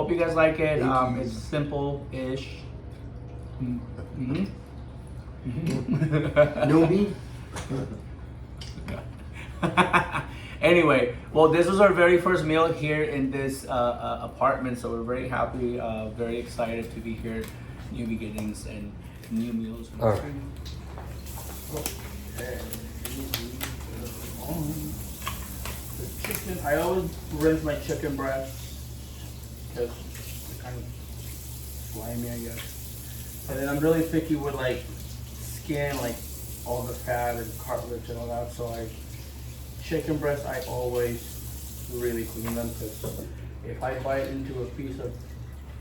Hope you guys like it. Thank you. It's simple-ish. Mm-hmm. No me. Anyway, well, this was our very first meal here in this apartment, so we're very happy, very excited to be here. New beginnings and new meals. All right. The chicken, I always rinse my chicken breast because it's kind of slimy, I guess. And then I'm really picky with like skin, like all the fat and cartilage and all that. So chicken breast, I always really clean them because if I bite into a piece of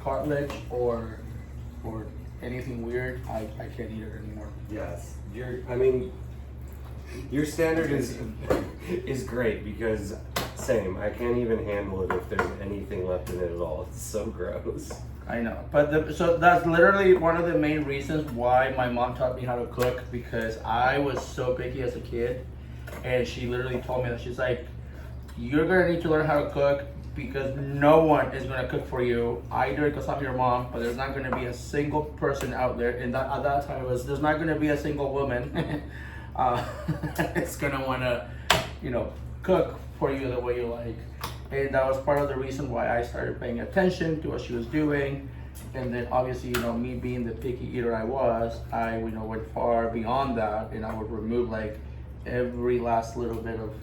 cartilage or anything weird, I can't eat it anymore. Yes. Your standard is great because same. I can't even handle it if there's anything left in it at all. It's so gross. I know, but so that's literally one of the main reasons why my mom taught me how to cook, because I was so picky as a kid, and she literally told me that she's like, you're gonna need to learn how to cook because no one is gonna cook for you. I do it because I'm your mom, but there's not gonna be a single person out there, and that at that time there's not gonna be a single woman it's gonna wanna, cook for you the way you like. And that was part of the reason why I started paying attention to what she was doing. And then obviously, me being the picky eater I was, I went far beyond that, and I would remove like every last little bit of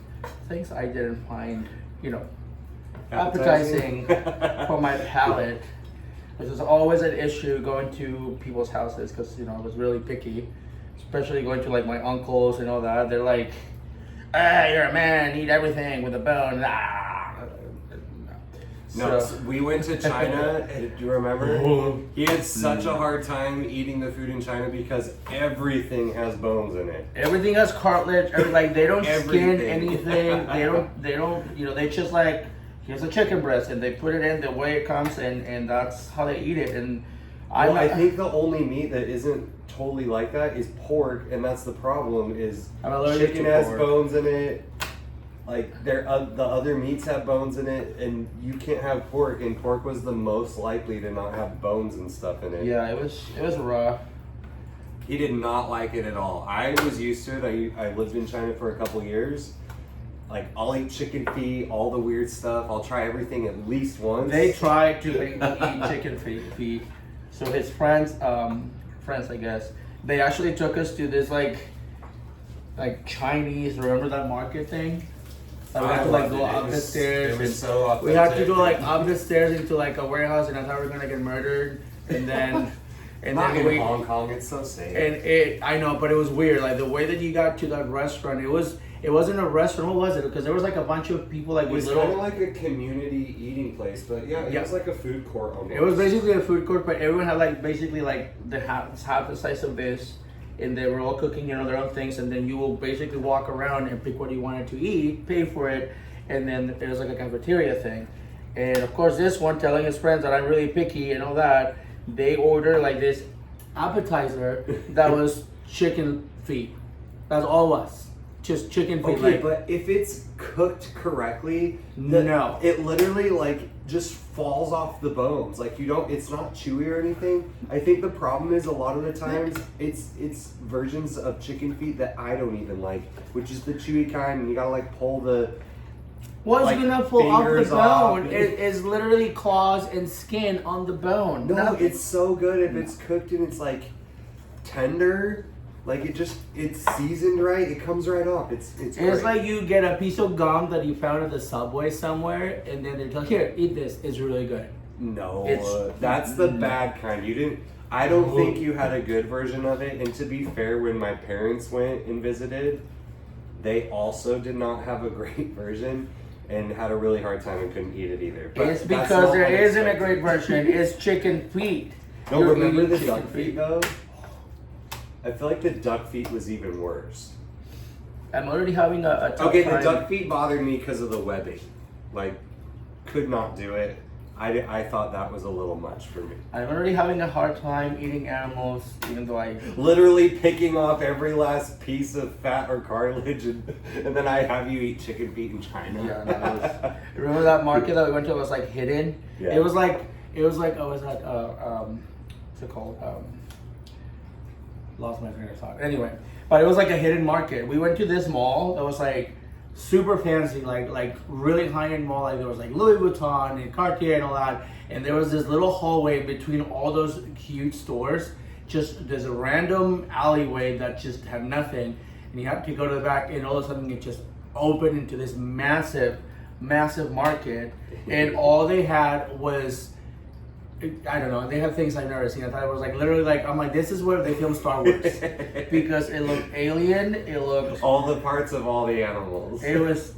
things I didn't find, appetizing for my palate. This was always an issue going to people's houses because I was really picky, especially going to like my uncles and all that. They're like, "Ah, you're a man, eat everything with a bone." Ah. No, So- we went to China. Do you remember? He had such a hard time eating the food in China because everything has bones in it. Everything has cartilage. Like they don't skin Everything. anything. They don't. They just like, here's a chicken breast and they put it in the way it comes, and that's how they eat it. And I think the only meat that isn't totally like that is pork, and that's the problem. Is I'm allergic chicken to has pork. bones in it. Like the other meats have bones in it, and you can't have pork. And pork was the most likely to not have bones and stuff in it. Yeah, it was rough. He did not like it at all. I was used to it. I lived in China for a couple years. Like, I'll eat chicken feet, all the weird stuff. I'll try everything at least once. They tried to make me eat chicken feet. So his friends, I guess, they actually took us to this like Chinese. Remember that market thing? Like we had to like go up the stairs. It was so We had to authentic. go like up the stairs into like a warehouse, and I thought we were gonna get murdered. And then, Not then in Hong Kong, it's so safe. I know, but it was weird. Like the way that you got to that restaurant, it wasn't a restaurant. What was it? Because there was like a bunch of people like It with was little. kind of like a community eating place, but it Yeah. was like a food court almost. It was basically a food court, but everyone had like basically like half the size of this, and they were all cooking their own things, and then you will basically walk around and pick what you wanted to eat, pay for it, and then it was like a cafeteria thing. And of course, this one telling his friends that I'm really picky and all that, they ordered like this appetizer that was chicken feet. That's all it was. Just chicken feet. Okay, like, but if it's cooked correctly, No. it literally like just falls off the bones. Like it's not chewy or anything. I think the problem is a lot of the times it's versions of chicken feet that I don't even like, which is the chewy kind, and you gotta like pull the. What's like, gonna pull off the fingers off. bone? It is literally claws and skin on the bone. No, Nothing. it's so good if it's cooked and it's like tender. Like it's seasoned right. It comes right off. It's It's great. like you get a piece of gum that you found at the Subway somewhere, and then they're like, "Here, eat this. It's really good." No, It's- that's the bad kind. You didn't. I don't think you had a good version of it. And to be fair, when my parents went and visited, they also did not have a great version and had a really hard time and couldn't eat it either. But It's that's because not there isn't a unexpected. great version. It's chicken feet. No, You're remember eating the chicken duck feet though? I feel like the duck feet was even worse. I'm already having a tough Okay, the time. duck feet bothered me because of the webbing. Like, could not do it. I thought that was a little much for me. I'm already having a hard time eating animals, even though I. Literally picking off every last piece of fat or cartilage, and then I have you eat chicken feet in China. Yeah, no, remember that market that we went to? It was like hidden. Yeah. It was like It was like, what's it called? Lost my train of thought. Anyway, but it was like a hidden market. We went to this mall that was like super fancy, like really high-end mall. Like there was like Louis Vuitton and Cartier and all that. And there was this little hallway between all those huge stores. Just there's a random alleyway that just had nothing, and you have to go to the back, and all of a sudden it just opened into this massive market, and all they had was, I don't know, they have things I've never seen. I thought it was like literally like, I'm like, this is where they film Star Wars. Because it looked alien, it looked... all the parts of all the animals. It was...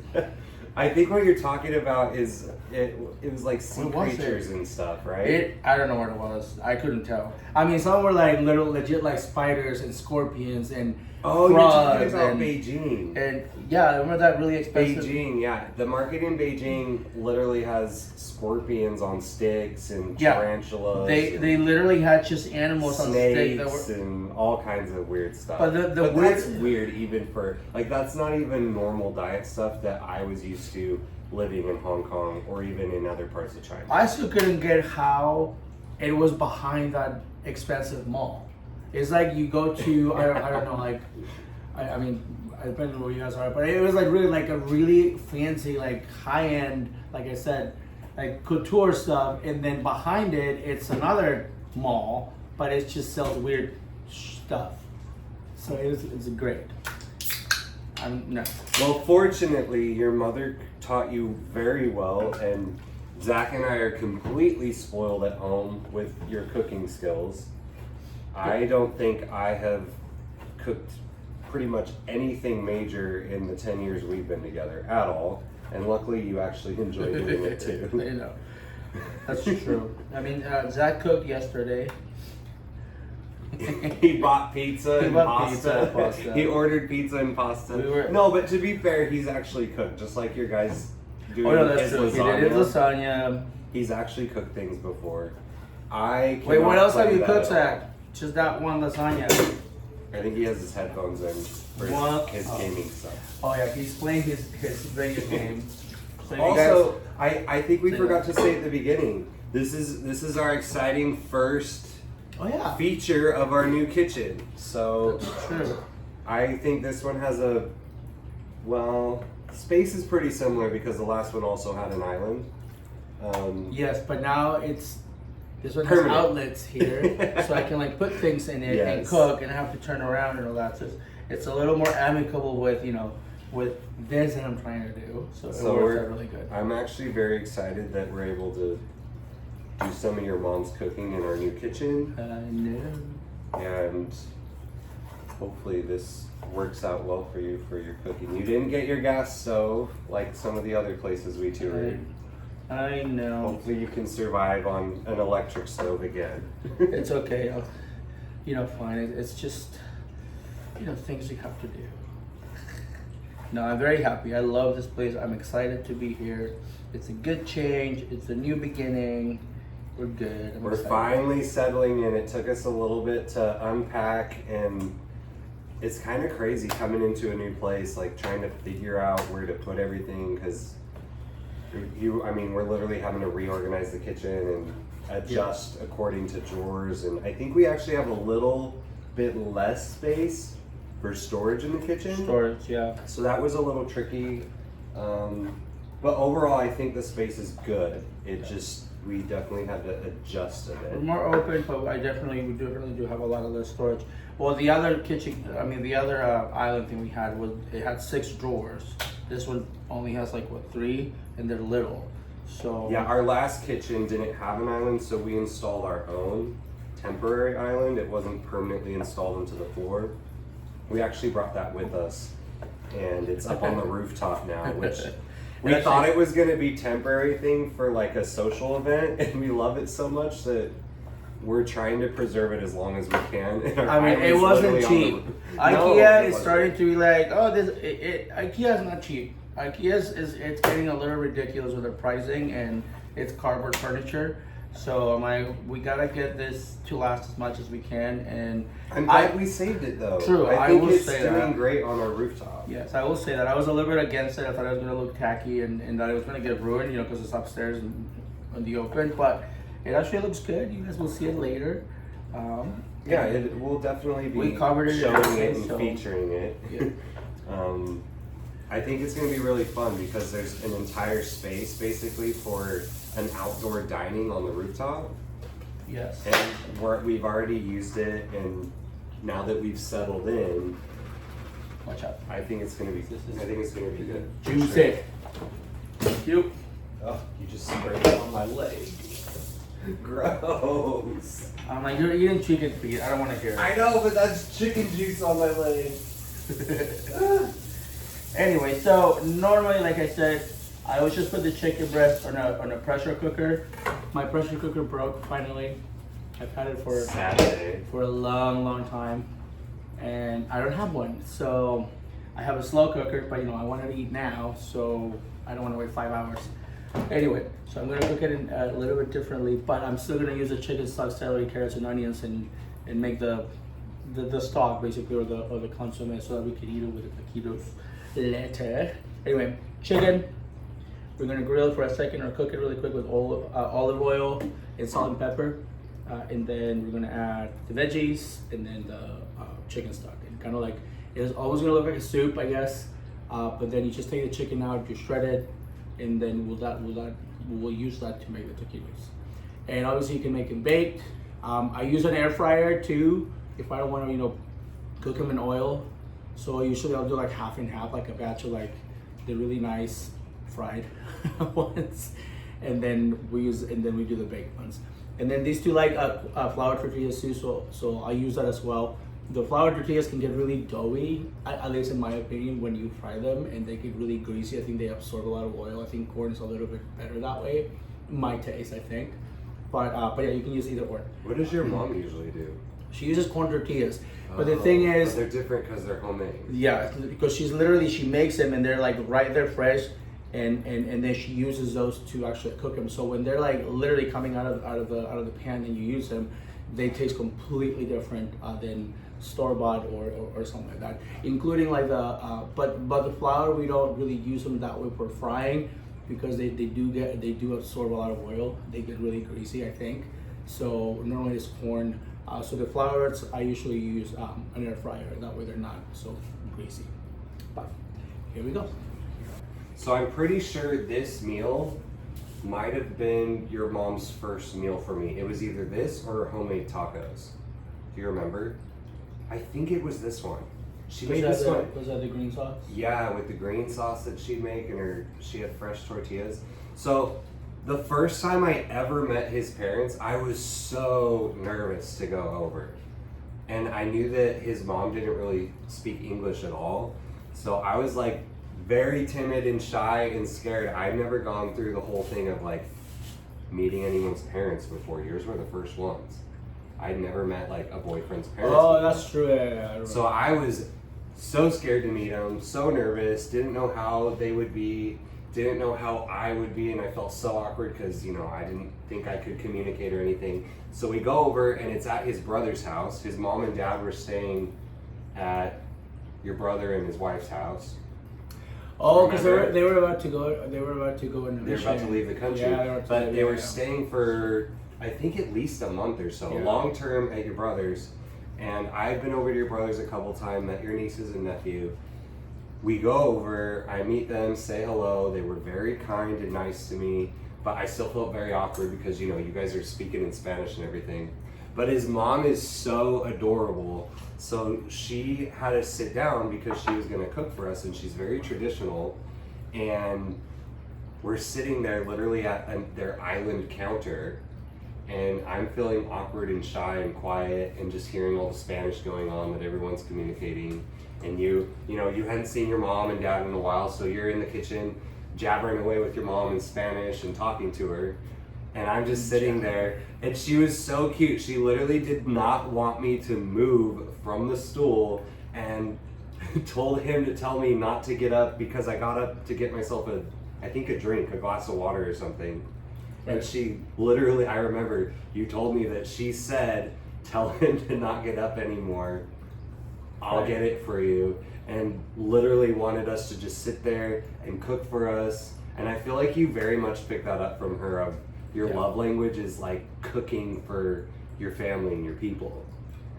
I think what you're talking about is, it was like sea creatures and stuff, right? I don't know what it was. I couldn't tell. I mean, some were like little, legit like spiders and scorpions and oh, you're talking frogs about Beijing. And yeah, remember that really expensive... Beijing, yeah. The market in Beijing literally has scorpions on sticks and Yeah. tarantulas. They literally had just animals on sticks that snakes were... and all kinds of weird stuff. But the but weird... that's weird even for, like, that's not even normal diet stuff that I was used to living in Hong Kong or even in other parts of China. I still couldn't get how it was behind that expensive mall. It's like you go to, I don't know, like, I mean, I depends on where you guys are, but it was like really like a really fancy, like high-end, like I said, like couture stuff, and then behind it, it's another mall, but it just sells weird stuff. So it's great. No. Well, fortunately, your mother taught you very well, and Zach and I are completely spoiled at home with your cooking skills. I don't think I have cooked pretty much anything major in the 10 years we've been together at all, and luckily you actually enjoy doing it too. You know, that's true. I mean, Zach cooked yesterday. He bought pizza and pasta. He ordered pizza and pasta. No, but to be fair, he's actually cooked, just like your guys doing that's true. lasagna. He did his lasagna. He's actually cooked things before. Wait, what else have you cooked, Zach? Just that one lasagna. I think he has his headphones in for his gaming stuff. Oh yeah, he's playing his video game. So also, I think we forgot to say at the beginning, this is our exciting first feature of our new kitchen. So that's true. I think this one has space is pretty similar because the last one also had an island. Yes, but now this one has outlets here, so I can like put things in it and cook, and I have to turn around and all that. So it's a little more amicable with with this that I'm trying to do. So it works out really good. I'm actually very excited that we're able to do some of your mom's cooking in our new kitchen. I know. And hopefully this works out well for you for your cooking. You didn't get your gas stove like some of the other places we toured. I know. Hopefully you can survive on an electric stove again. It's okay. Fine. It's just, things you have to do. No, I'm very happy. I love this place. I'm excited to be here. It's a good change. It's a new beginning. We're good. We're finally settling in. It took us a little bit to unpack, and it's kind of crazy coming into a new place, like trying to figure out where to put everything, because we're literally having to reorganize the kitchen and adjust according to drawers, and I think we actually have a little bit less space for storage in the kitchen. Storage, yeah. So that was a little tricky, but overall I think the space is good. We definitely had to adjust a bit. We're more open, but we definitely do have a lot of less storage. Well, the other island thing we had it had 6 drawers. This one only has 3, and they're little. So yeah, our last kitchen didn't have an island, so we installed our own temporary island. It wasn't permanently installed into the floor. We actually brought that with us, and it's up on the rooftop now, which we thought it was gonna be temporary thing for a social event, and we love it so much that we're trying to preserve it as long as we can. It wasn't cheap. IKEA is starting to be IKEA is not cheap. IKEA it's getting a little ridiculous with their pricing, and it's cardboard furniture. So we gotta get this to last as much as we can, and I'm glad we saved it though. True, I think it's doing great on our rooftop. Yes, I will say that. I was a little bit against it. I thought it was gonna look tacky and that it was gonna get ruined, because it's upstairs and in the open. But it actually looks good. You guys will see it later. Yeah, it will definitely be we covered it showing it and so, featuring it. Yeah. I think it's going to be really fun because there's an entire space basically for an outdoor dining on the rooftop. Yes. And we've already used it, and now that we've settled in, Watch out. I think it's going to be. I think it's going to be good. Juice it. Thank you. Oh, you just sprayed it on my leg. Gross. I'm like, you're eating chicken feet. I don't want to hear it. I know, but that's chicken juice on my leg. Anyway, so normally, like I said, I always just put the chicken breast on a pressure cooker. My pressure cooker broke finally. I've had it for Saturday. for a long time, and I don't have one. So I have a slow cooker, but I wanted to eat now, so I don't want to wait 5 hours. Anyway, so I'm gonna cook it in a little bit differently, but I'm still gonna use the chicken stock, celery, carrots, and onions, and make the stock basically, or the consomme, so that we can eat it with the taquitos later. Anyway, chicken. We're gonna grill it for a second or cook it really quick with olive oil and salt and pepper, and then we're gonna add the veggies and then the chicken stock. And kind of like it's always gonna look like a soup, I guess, but then you just take the chicken out, you shred it, and then we'll use that to make the taquitos. And obviously you can make them baked. I use an air fryer too if I don't want to cook them in oil. So usually I'll do like half and half, like a batch of like the really nice fried ones, and then we do the baked ones. And then these two like flour tortillas too, so I use that as well. The flour tortillas can get really doughy, at least in my opinion, when you fry them, and they get really greasy. I think they absorb a lot of oil. I think corn is a little bit better that way, my taste, I think. But yeah, you can use either or. What does your mom usually do? She uses corn tortillas, but the thing is, but they're different because they're homemade. yeah, because she makes them, and they're like right there fresh, and then she uses those to actually cook them. So when they're like literally coming out of the pan and you use them, they taste completely different than store-bought or something like that, including like but the flour, we don't really use them that way for frying because they do absorb a lot of oil. They get really greasy, I think. So normally it's corn. So the flours I usually use an air fryer, that way they're not so greasy. But here we go. So I'm pretty sure this meal might have been your mom's first meal for me. It was either this or homemade tacos. Do you remember? I think it was this one. She made this one. Was that the green sauce? Yeah, with the green sauce that she'd make, and she had fresh tortillas. So the first time I ever met his parents, I was so nervous to go over. And I knew that his mom didn't really speak English at all. So I was like very timid and shy and scared. I'd never gone through the whole thing of like meeting anyone's parents before. Yours were the first ones. I'd never met like a boyfriend's parents. Oh, that's true. Yeah. So I was so scared to meet them, so nervous, didn't know how they would be, didn't know how I would be, and I felt so awkward because, I didn't think I could communicate or anything. So we go over, and it's at his brother's house. His mom and dad were staying at your brother and his wife's house. Oh, because they were about to go. They were about to go in. They were about to leave the country. Yeah, but they were staying for, I think, at least a month or so, long term at your brother's. And I've been over to your brother's a couple times, met your nieces and nephew. We go over, I meet them, say hello. They were very kind and nice to me, but I still felt very awkward because, you guys are speaking in Spanish and everything. But his mom is so adorable. So she had us sit down because she was gonna cook for us, and she's very traditional. And we're sitting there literally at their island counter, and I'm feeling awkward and shy and quiet and just hearing all the Spanish going on that everyone's communicating. And you hadn't seen your mom and dad in a while, so you're in the kitchen jabbering away with your mom in Spanish and talking to her. And I'm just sitting there, and she was so cute. She literally did not want me to move from the stool and told him to tell me not to get up because I got up to get myself a drink, a glass of water or something. And she literally, I remember you told me that she said, tell him to not get up anymore. I'll get it for you. And literally wanted us to just sit there and cook for us. And I feel like you very much picked that up from her of Your love language is like cooking for your family and your people.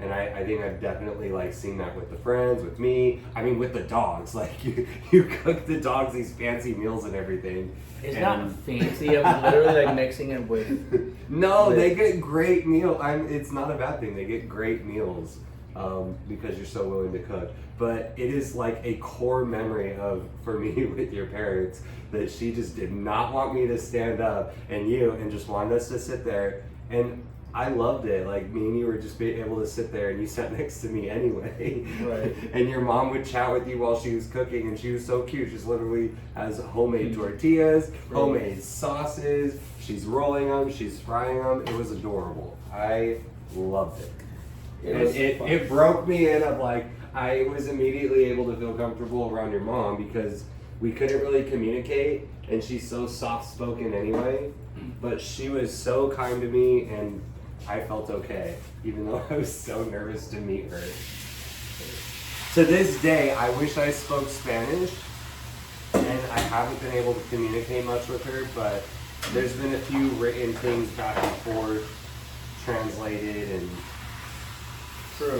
And I think I've definitely like seen that with the friends, with me. I mean, with the dogs. Like you cook the dogs these fancy meals and everything. It's not fancy. I'm literally like mixing it with. No, they get great meal. It's not a bad thing. They get great meals because you're so willing to cook. But it is like a core memory for me with your parents that she just did not want me to stand up and just wanted us to sit there. And I loved it. Like, me and you were just being able to sit there, and you sat next to me anyway. Right. And your mom would chat with you while she was cooking, and she was so cute. She's literally has homemade tortillas, homemade sauces. She's rolling them, she's frying them. It was adorable. I loved it. It broke me in of like, I was immediately able to feel comfortable around your mom because we couldn't really communicate, and she's so soft-spoken anyway. But she was so kind to me, and I felt okay, even though I was so nervous to meet her. To this day, I wish I spoke Spanish, and I haven't been able to communicate much with her, but there's been a few written things back and forth, translated, and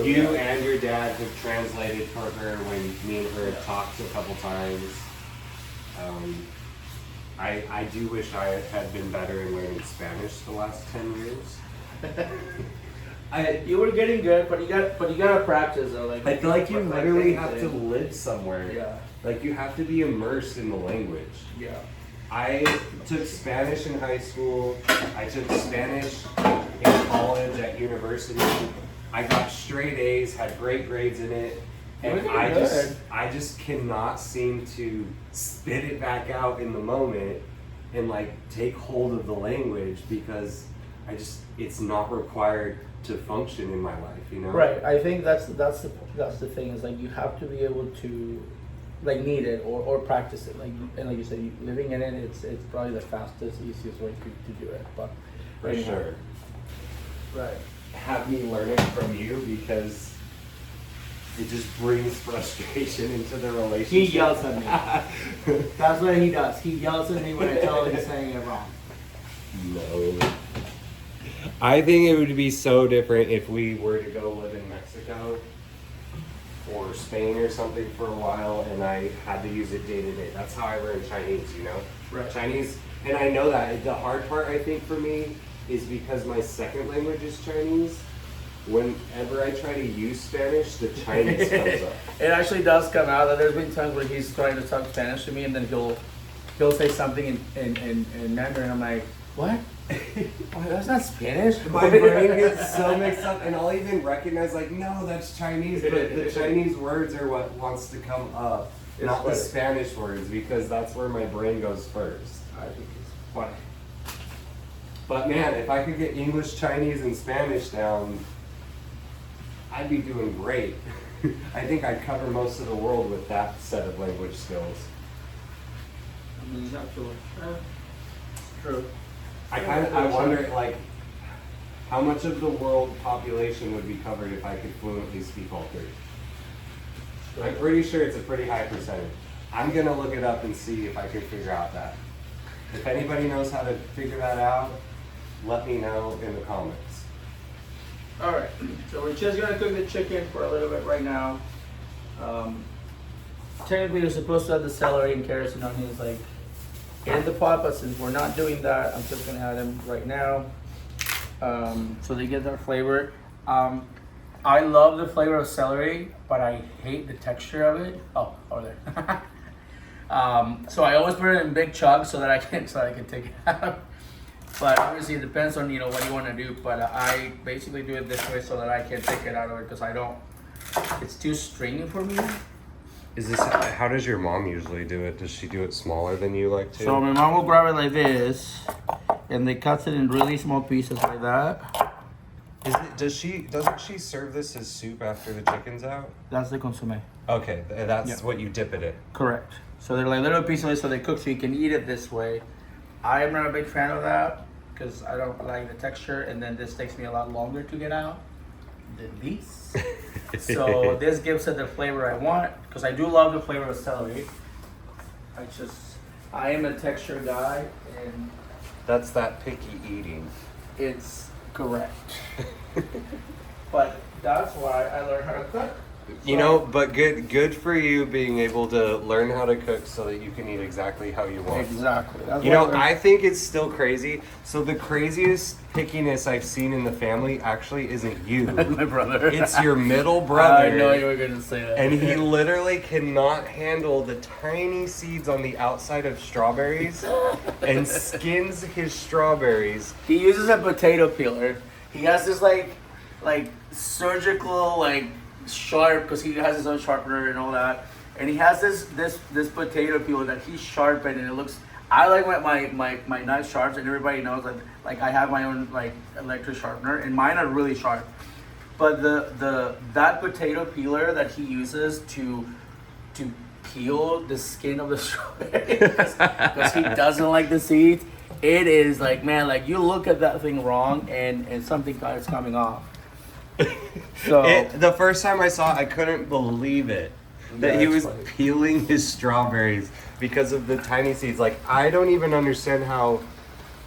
you and your dad have translated for her when me and her talked a couple times. I do wish I had been better in learning Spanish the last 10 years. You were getting good, but you gotta practice though. Like, I feel like you literally have to live somewhere. Yeah. Like, you have to be immersed in the language. Yeah. I took Spanish in high school. I took Spanish in college at university. I got straight A's, had great grades in it. And I just cannot seem to spit it back out in the moment and like take hold of the language because it's not required to function in my life, you know? Right. I think that's the thing is like you have to be able to like need it or practice it. Like, and like you said, living in it, it's probably the fastest, easiest way to do it. But for sure. Right. Have me learn it from you because it just brings frustration into the relationship. He yells at me. That's what he does. He yells at me when I tell him he's saying it wrong. No. I think it would be so different if we were to go live in Mexico or Spain or something for a while and I had to use it day to day. That's how I learned Chinese, you know? Right. Chinese, and I know that. The hard part, I think, for me is because my second language is Chinese. Whenever I try to use Spanish, the Chinese comes up. It actually does come out. There's been times where he's trying to talk Spanish to me, and then he'll say something in Mandarin. I'm like, what? Oh, that's not Spanish. My brain gets so mixed up, and I'll even recognize like, no, that's Chinese, but the Chinese words are what wants to come up, not the Spanish words, because that's where my brain goes first. I think it's funny. But man, if I could get English, Chinese, and Spanish down, I'd be doing great. I think I'd cover most of the world with that set of language skills. I mean, not true. True. I wonder, like, how much of the world population would be covered if I could fluently speak all three? Sure. I'm pretty sure it's a pretty high percentage. I'm gonna look it up and see if I can figure out that. If anybody knows how to figure that out, let me know in the comments. Alright, so we're just gonna cook the chicken for a little bit right now. Technically you're supposed to have the celery and carrots and onions like in the pot, but since we're not doing that, I'm just gonna add them right now. So they get their flavor. I love the flavor of celery, but I hate the texture of it. Oh, over there. So I always put it in big chunks so that I can take it out. But obviously it depends on what you want to do. But I basically do it this way so that I can take it out of it because it's too stringy for me. How does your mom usually do it? Does she do it smaller than you like to? So my mom will grab it like this, and they cut it in really small pieces like that. Doesn't she serve this as soup after the chicken's out? That's the consommé. Okay, that's what you dip it in. Correct. So they're like little pieces so they cook so you can eat it this way. I am not a big fan of that because I don't like the texture, and then this takes me a lot longer to get out than these. So this gives it the flavor I want because I do love the flavor of celery. I am a texture guy, and That's that picky eating. It's correct. But that's why I learned how to cook. You know, but good for you being able to learn how to cook so that you can eat exactly how you want. Exactly. That's You why know, I think it's still crazy. So the craziest pickiness I've seen in the family actually isn't you. my brother. It's your middle brother. I know you were gonna say that. And he literally cannot handle the tiny seeds on the outside of strawberries and skins his strawberries. He uses a potato peeler. He has this like surgical sharp, because he has his own sharpener and all that. And he has this potato peeler that he sharpened, and it looks. I like my knife sharps, and everybody knows like I have my own electric sharpener, and mine are really sharp. But that potato peeler that he uses to peel the skin of the strawberry because he doesn't like the seeds, it is like, man, like you look at that thing wrong and something is coming off. So the first time I saw it, I couldn't believe it. That he was peeling his strawberries because of the tiny seeds. Like, I don't even understand how.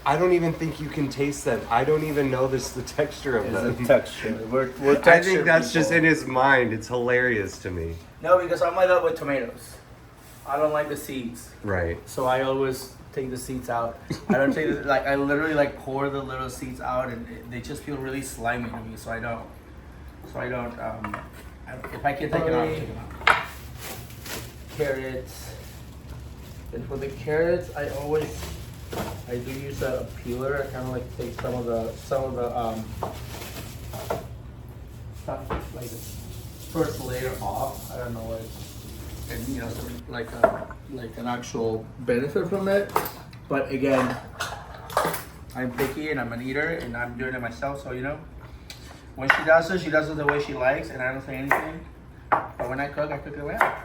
I don't even think you can taste them. I don't even know the texture of them. It's a texture. We're texture I think that's people. just in his mind. It's hilarious to me. No, because I'm like that with tomatoes. I don't like the seeds. Right. So I always take the seeds out. I don't take the, I literally pour the little seeds out, and they just feel really slimy to me. So I don't. If I can take it out, I'll take it out. Carrots. And for the carrots, I do use a peeler. I kind of take some of the stuff, like the first layer off. I don't know what, and some, an actual benefit from it. But again, I'm picky and I'm an eater and I'm doing it myself. So when she does it the way she likes, and I don't say anything. But when I cook it the way I like.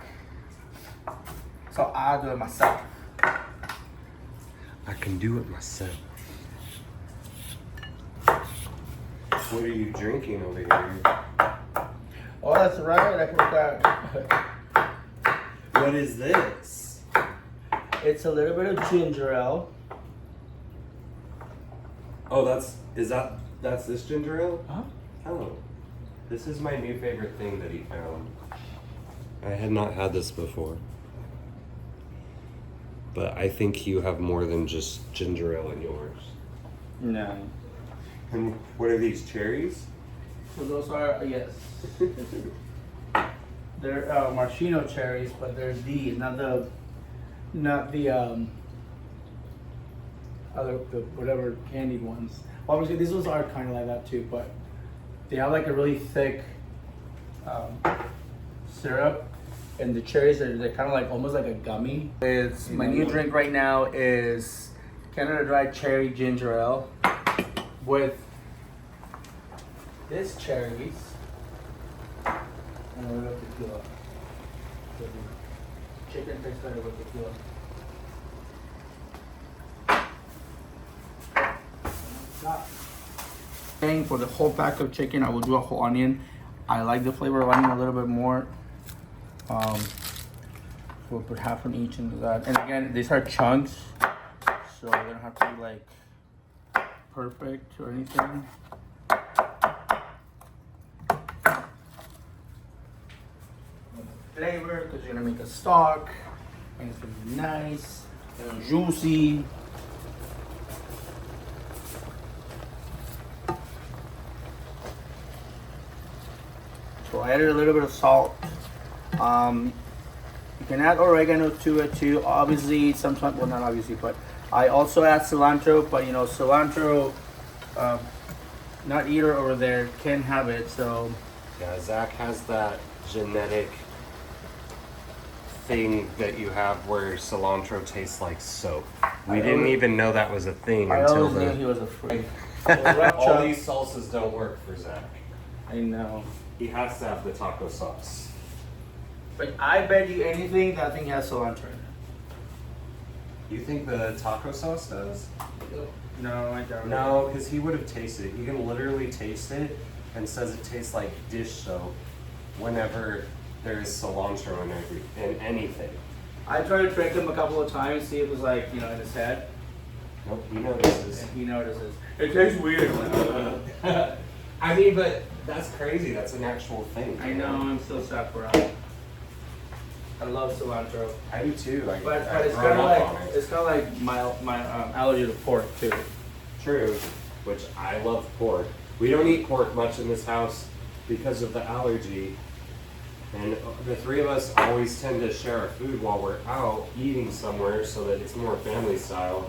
So I do it myself. I can do it myself. What are you drinking over here? Oh, that's right. I forgot. What is this? It's a little bit of ginger ale. Oh, that's this ginger ale? Huh? Oh, this is my new favorite thing that he found. I had not had this before. But I think you have more than just ginger ale in yours. No. And what are these, cherries? So those are, yes. They're maraschino cherries, but they're these, not the whatever candied ones. Obviously, these ones are kind of like that too, but they have a really thick syrup, and the cherries they're kind of almost like a gummy. It's my new drink right now is Canada Dry Cherry Ginger Ale with this cherries and a little tequila. Chicken tastes better with tequila. For the whole pack of chicken, I will do a whole onion. I like the flavor of onion a little bit more. We'll put half on each into that. And again, these are chunks, so they don't have to be perfect or anything. Flavor, because you're gonna make a stock, and it's gonna be nice and juicy. So I added a little bit of salt. You can add oregano to it too. Obviously, sometimes, well, not obviously, but I also add cilantro. But cilantro, not eater over there can have it. So yeah, Zach has that genetic thing that you have where cilantro tastes like soap. We didn't even know that was a thing I until always knew he was a freak. all these salsas don't work for Zach. I know. He has to have the taco sauce. But I bet you anything that thing has cilantro in it. You think the taco sauce does? No, I don't. No, because he would have tasted it. He can literally taste it and says it tastes like dish soap whenever there is cilantro in anything. I tried to trick him a couple of times, see if it was in his head. Nope, he notices. And he notices. It tastes weird. I mean, but that's crazy. That's an actual thing. I know, I'm so sad for him. I love cilantro. I do too. But it's kind of like my allergy to pork too. True, which I love pork. We don't eat pork much in this house because of the allergy. And the three of us always tend to share our food while we're out eating somewhere so that it's more family style.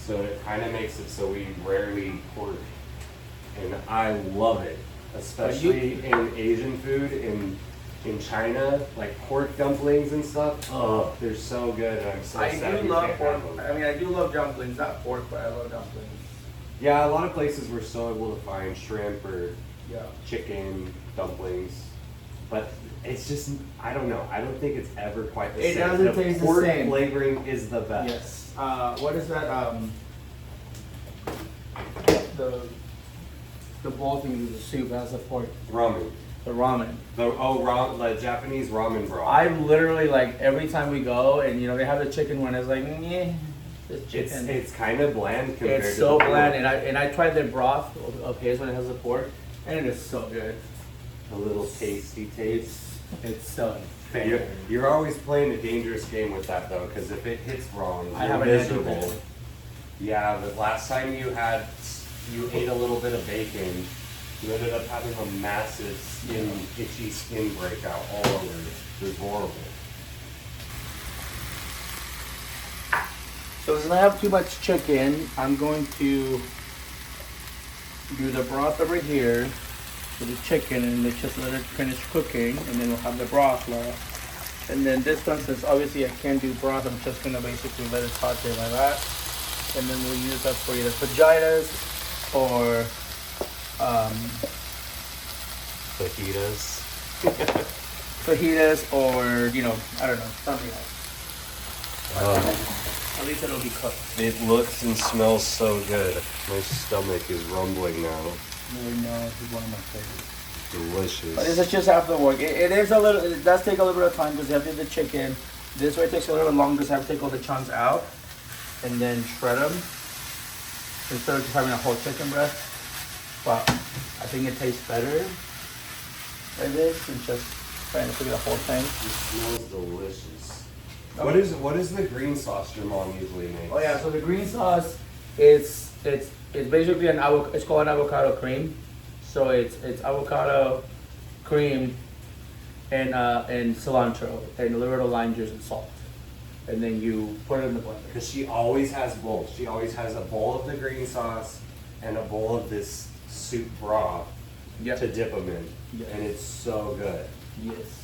So it kind of makes it so we rarely eat pork. And I love it, especially in Asian food, in China, like pork dumplings and stuff. Oh, they're so good. And I'm so sad I do you love can't pork. have them. I mean, I do love dumplings, not pork, but I love dumplings. Yeah, a lot of places we're still able to find shrimp or Yeah. chicken dumplings, but it's just, I don't know. I don't think it's ever quite the It same. doesn't taste the pork same. flavoring is the best. Yes. What is that? The bowl thing is the soup. That's the pork. Ramen. The ramen. The Japanese ramen broth. I literally like every time we go and you know they have the chicken one. It's like it's chicken. It's kind of bland compared to It's so the bland, pork. and I tried their broth of his when it has the pork, and it is so good. A little tasty taste. It's so You're always playing a dangerous game with that though, because if it hits wrong, I you're have an miserable. edge. Yeah, but last time you ate a little bit of bacon, you ended up having a massive itchy skin breakout all over you. It was horrible. So since I have too much chicken, I'm going to do the broth over here for the chicken and let's just let it finish cooking and then we'll have the broth left. And then this one, since obviously I can't do broth, I'm just gonna basically let it saute like that. And then we'll use that for either fajitas or Fajitas. fajitas or, you know, I don't know, something else. At least it'll be cooked. It looks and smells so good. My stomach is rumbling now. Really nice. It's one of my favorites. Delicious. But this is just half the work. It does take a little bit of time because you have to do the chicken. This way it takes a little bit longer because I have to take all the chunks out and then shred them instead of just having a whole chicken breast. But I think it tastes better like this than just trying to cook the whole thing. It smells delicious. Okay. What is the green sauce your mom usually makes? Oh yeah, so the green sauce, it's basically it's called an avocado cream. So it's avocado cream and cilantro and a little bit of lime juice and salt, and then you put it in the blender. Because she always has both. She always has a bowl of the green sauce and a bowl of this soup broth Yep. to dip them in, Yes. and it's so good. Yes.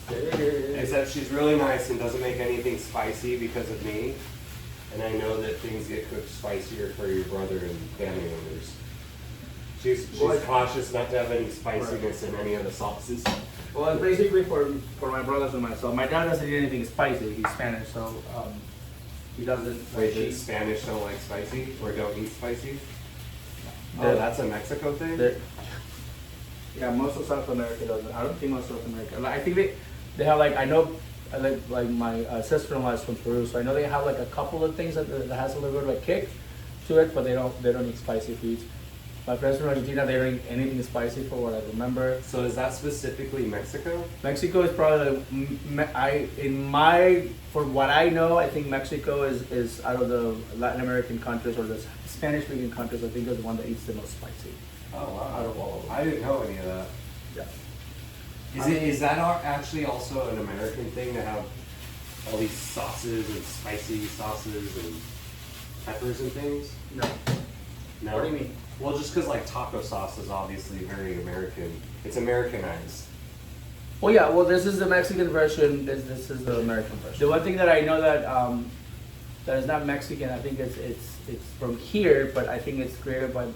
Except she's really nice and doesn't make anything spicy because of me. And I know that things get cooked spicier for your brother and family members. She's cautious not to have any spiciness in any of the sauces. Well, it's basically for my brothers and myself. My dad doesn't eat anything spicy. He's Spanish, so he doesn't. Wait, the Spanish don't like spicy or don't eat spicy? The- Oh, that's a Mexico thing? Yeah, most of South America doesn't. I don't think most of South America. Like, I think they have like, I know like my sister-in-law is from Peru, so I know they have like a couple of things that has a little bit of a kick to it, but they don't eat spicy foods. My friends from Argentina, they don't eat anything spicy for what I remember. So is that specifically Mexico? Mexico is probably for what I know, I think Mexico is out of the Latin American countries or the Spanish-speaking countries, I think is the one that eats the most spicy. Oh wow! Out of all of them. I didn't know any of that. Yeah. Is that actually also an American thing to have all these sauces and spicy sauces and peppers and things? No. No. What do you mean? Well, just because like taco sauce is obviously very American. It's Americanized. Well, yeah. Well, this is the Mexican version. This is the American version. The one thing that I know that is not Mexican, I think it's from here, but I think it's created by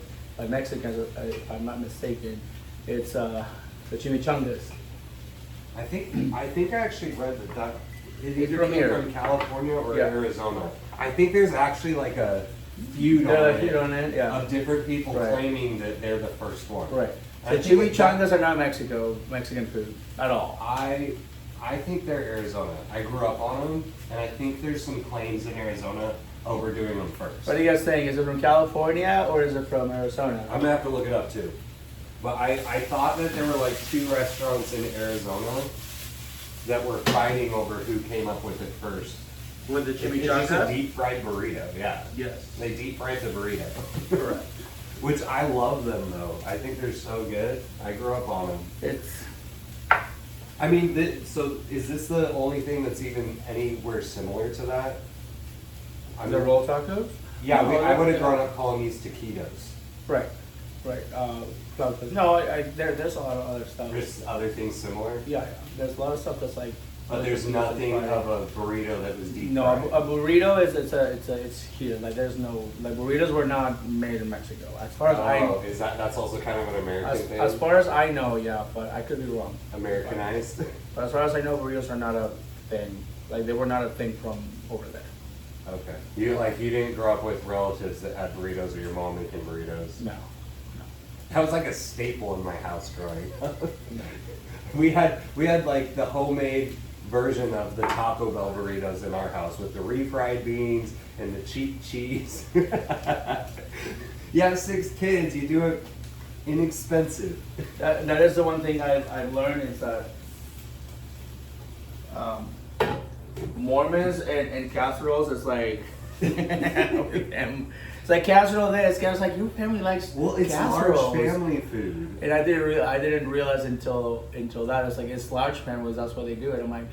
Mexicans, if I'm not mistaken. It's the chimichangas. I think I actually read that it It's either from came here. from California or Yeah. Arizona. I think there's actually like a feud on it, yeah. of different people Right. claiming that they're the first one. Right. I The think chimichangas are not Mexican food at all. I think they're Arizona. I grew up on them, and I think there's some claims in Arizona Oh, we're doing them first. What are you guys saying? Is it from California or is it from Arizona? I'm gonna have to look it up too. But I thought that there were like 2 restaurants in Arizona that were fighting over who came up with it first. With the It's just a chimichanga? deep fried burrito, yeah. Yes. They deep fried the burrito. Correct. Which I love them though. I think they're so good. I grew up on them. It's I mean, so is this the only thing that's even anywhere similar to that? the roll tacos? Yeah, No, I would have yeah. grown up calling these taquitos. Right. Flautas. No, there's a lot of other stuff. There's other things similar, Yeah. There's a lot of stuff that's like. but there's nothing of a burrito that was deep No, fried. a burrito it's here. Like there's no like burritos were not made in Mexico. As far as I Oh, that's also kind of an American thing? as far as I know, yeah, but I could be wrong. Americanized? But as far as I know, burritos are not a thing. Like they were not a thing from over there. Okay. You didn't grow up with relatives that had burritos or your mom making burritos? No. That was like a staple in my house growing up. We had like the homemade version of the Taco Bell burritos in our house with the refried beans and the cheap cheese. You have 6 kids, you do it inexpensive. That is the one thing I've learned is that Mormons and casseroles is like with them. It's like casserole this, casserole like your family likes Well, it's casseroles. large family food. And I didn't realize until that it's like it's large families. That's why they do it. I'm like,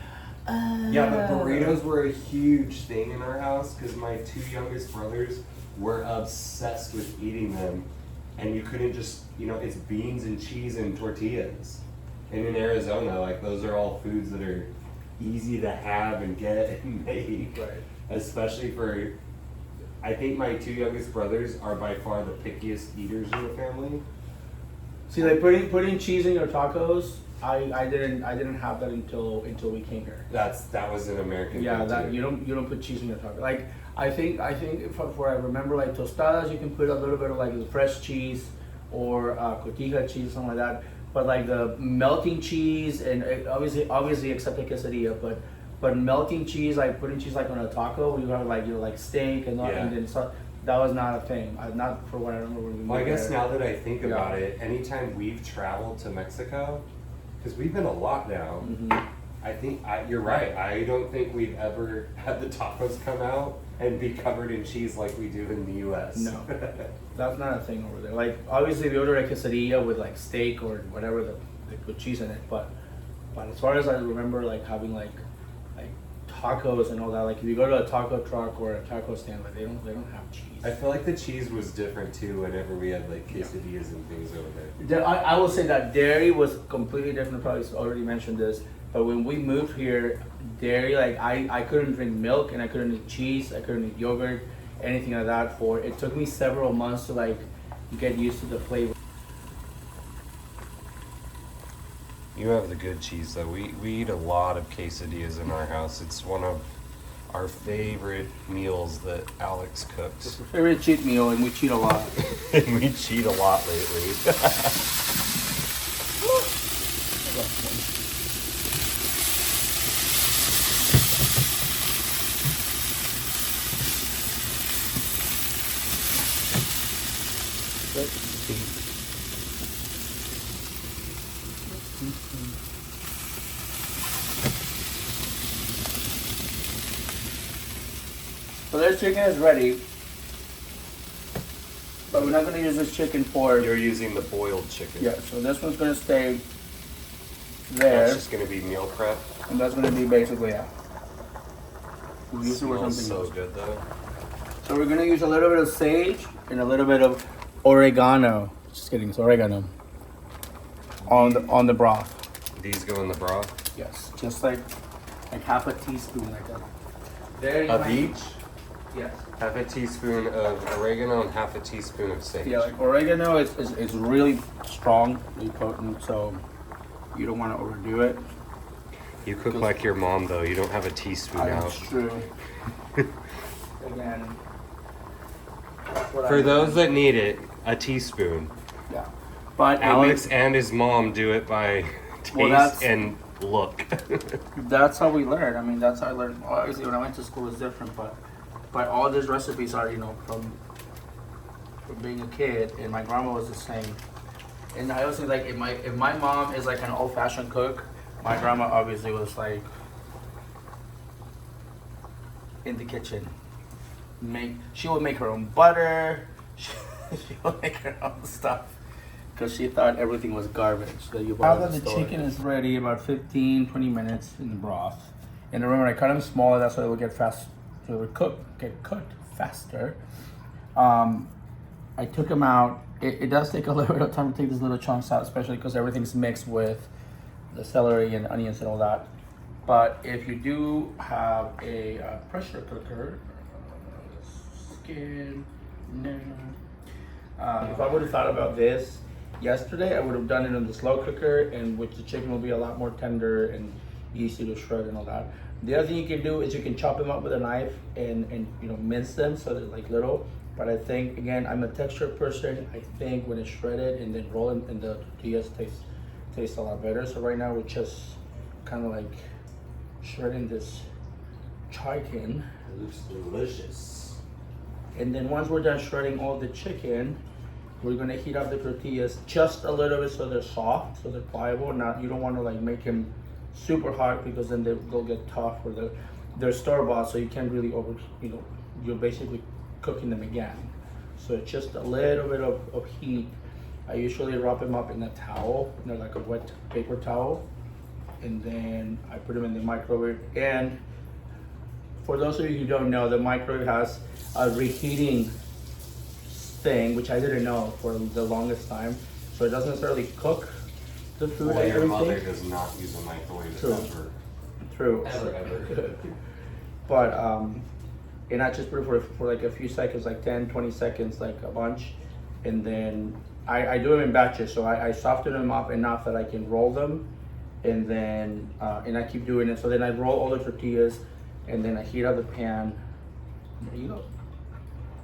Yeah, but burritos were a huge thing in our house because my 2 youngest brothers were obsessed with eating them. And you couldn't just, it's beans and cheese and tortillas. And in Arizona, like those are all foods that are easy to have and get and make. Right. Especially for, I think my 2 youngest brothers are by far the pickiest eaters in the family. See, like putting cheese in your tacos, I didn't have that until we came here. That was an American Yeah, thing that too. you don't put cheese in your taco. Like I think if I remember, like tostadas, you can put a little bit of like the fresh cheese or cotija cheese, something like that. But like the melting cheese and obviously except the quesadilla, but melting cheese, like putting cheese like on a taco, you have like steak and then so that was not a thing. Not for what I remember when we Well, I moved guess there. now that I think Yeah. about it, anytime we've traveled to Mexico, because we've been a lot now, I think you're right. I don't think we've ever had the tacos come out and be covered in cheese like we do in the U.S. No, that's not a thing over there. Like obviously we order a quesadilla with like steak or whatever they put cheese in it, but as far as I remember, like having like tacos and all that. Like if you go to a taco truck or a taco stand, like they don't have cheese. I feel like the cheese was different too whenever we had like quesadillas and things over there. I will say that dairy was completely different. Probably already mentioned this, but when we moved here, dairy, like I couldn't drink milk and I couldn't eat cheese. I couldn't eat yogurt, anything like that. It took me several months to like get used to the flavor. You have the good cheese though. We eat a lot of quesadillas in our house. It's one of our favorite meals that Alex cooks. It's my favorite cheat meal, and we cheat a lot. And we cheat a lot lately. So this chicken is ready, but we're not going to use this chicken for. You're using the boiled chicken. Yeah, so this one's going to stay there, That's just gonna be meal prep. and that's going to be basically it. We'll use it with Smells something so else. good though. So we're going to use a little bit of sage and a little bit of oregano. Just kidding, it's oregano on the broth. These go in the broth. Yes, just like half a teaspoon like that. There you Of go. each? Yes. Half a teaspoon of oregano and half a teaspoon of sage. Yeah, like oregano is really strong, really potent, so you don't want to overdo it. You cook like your mom though. You don't have a teaspoon out. That's true. Again, that's what For I those do. that need it, a teaspoon. Yeah, but Alex and his mom do it by taste Well, that's- and look. that's how we learn. I mean, that's how I learned. Obviously, when I went to school, it was different, but But all these recipes are, you know, from being a kid, and my grandma was the same. And I always think like if my mom is like an old-fashioned cook, my grandma obviously was like in the kitchen. She would make her own butter. She would make her own stuff because she thought everything was garbage that you bought. Now that the chicken is ready, about 15-20 minutes in the broth. And remember, I cut them smaller. That's why it will get fast. So it will get cooked faster. I took them out. It does take a little bit of time to take these little chunks out, especially because everything's mixed with the celery and onions and all that. But if you do have a pressure cooker, skin, no. If I would have thought about this yesterday, I would have done it in the slow cooker, in which the chicken will be a lot more tender and easy to shred and all that. The other thing you can do is you can chop them up with a knife and you know, mince them so they're like little. But I think, again, I'm a texture person. I think when it's shredded and then roll in the tortillas tastes a lot better. So right now we're just kind of like shredding this chicken. It looks delicious. And then once we're done shredding all the chicken, we're gonna heat up the tortillas just a little bit so they're soft, so they're pliable. Now you don't want to like make them super hard because then they'll get tough, or they're store-bought, so you can't really you're basically cooking them again. So it's just a little bit of heat. I usually wrap them up in a towel, you know, like a wet paper towel, and then I put them in the microwave. And for those of you who don't know, the microwave has a reheating thing, which I didn't know for the longest time. So it doesn't necessarily cook the food. Well, your mother does not use a microwave ever. True. Ever. But and I just put it for like a few seconds, like 10-20 seconds, like a bunch. And then I do them in batches, so I soften them up enough that I can roll them. And then and I keep doing it. So then I roll all the tortillas, and then I heat up the pan. There you go.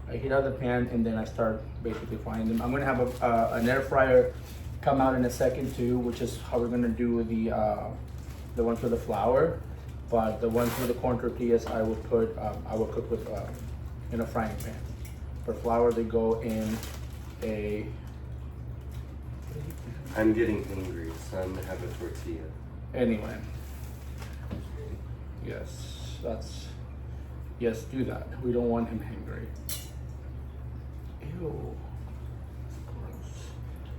I heat up the pan, and then I start basically frying them. I'm gonna have an air fryer come out in a second too, which is how we're gonna do the ones for the flour. But the ones for the corn tortillas, I will cook with in a frying pan. For flour, they go in a. I'm getting angry, so I'm gonna have a tortilla. Anyway. Yes, do that. We don't want him hungry. Ew.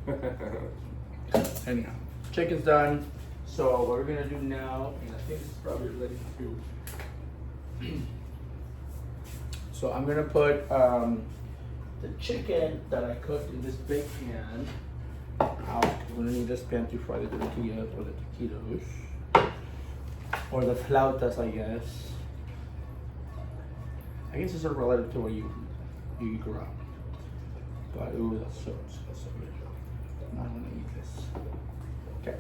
Gross. Anyhow, chicken's done. So what we're gonna do now, and I think it's probably ready to. So I'm gonna put the chicken that I cooked in this big pan out. We're gonna need this pan to fry the tortillas or the taquitos. Or the flautas, I guess. I guess it's sort of relative to where you grew up. But ooh, that's so good. I want to eat this. Okay.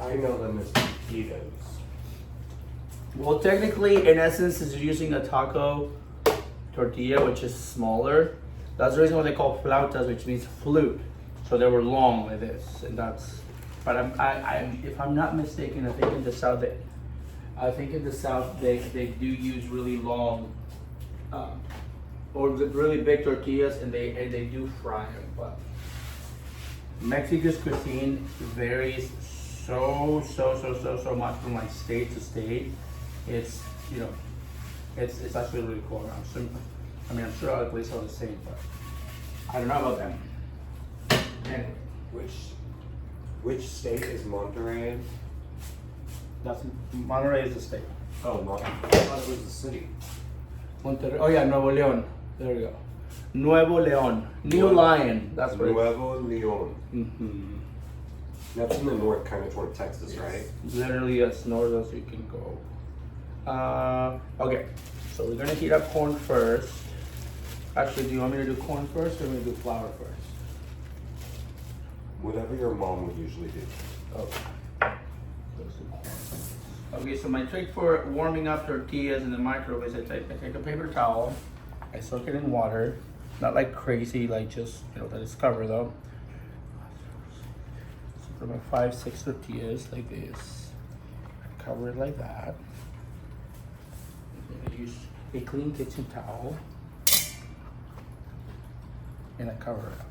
I know them as taquitos. Well, technically, in essence, is using a taco tortilla, which is smaller. That's the reason why they call flautas, which means flute. So they were long like this, and that's. But I'm if I'm not mistaken, I think in the South they do use really long, or really big tortillas, and they do fry them. But Mexico's cuisine varies so much from like state to state. It's it's actually really cool. I'm sure other places are the same, but I don't know about them. Anyway. Which state is Monterrey in? That's Monterrey is the state. Oh, I thought it was the city. Monterrey. Oh yeah, Nuevo León. There we go. Nuevo León. New Lion. That's what. Nuevo León. Mm-hmm. That's in the north, kind of toward Texas, right? Literally as north as you can go. Okay, so we're gonna heat up corn first. Actually, do you want me to do corn first or do we do flour first? Whatever your mom would usually do. Okay. Okay, so my trick for warming up tortillas in the microwave is I take a paper towel, I soak it in water, not like crazy, like just, that it's covered though. So for about 5-6 tortillas like this, cover it like that. I use a clean kitchen towel and I cover it up.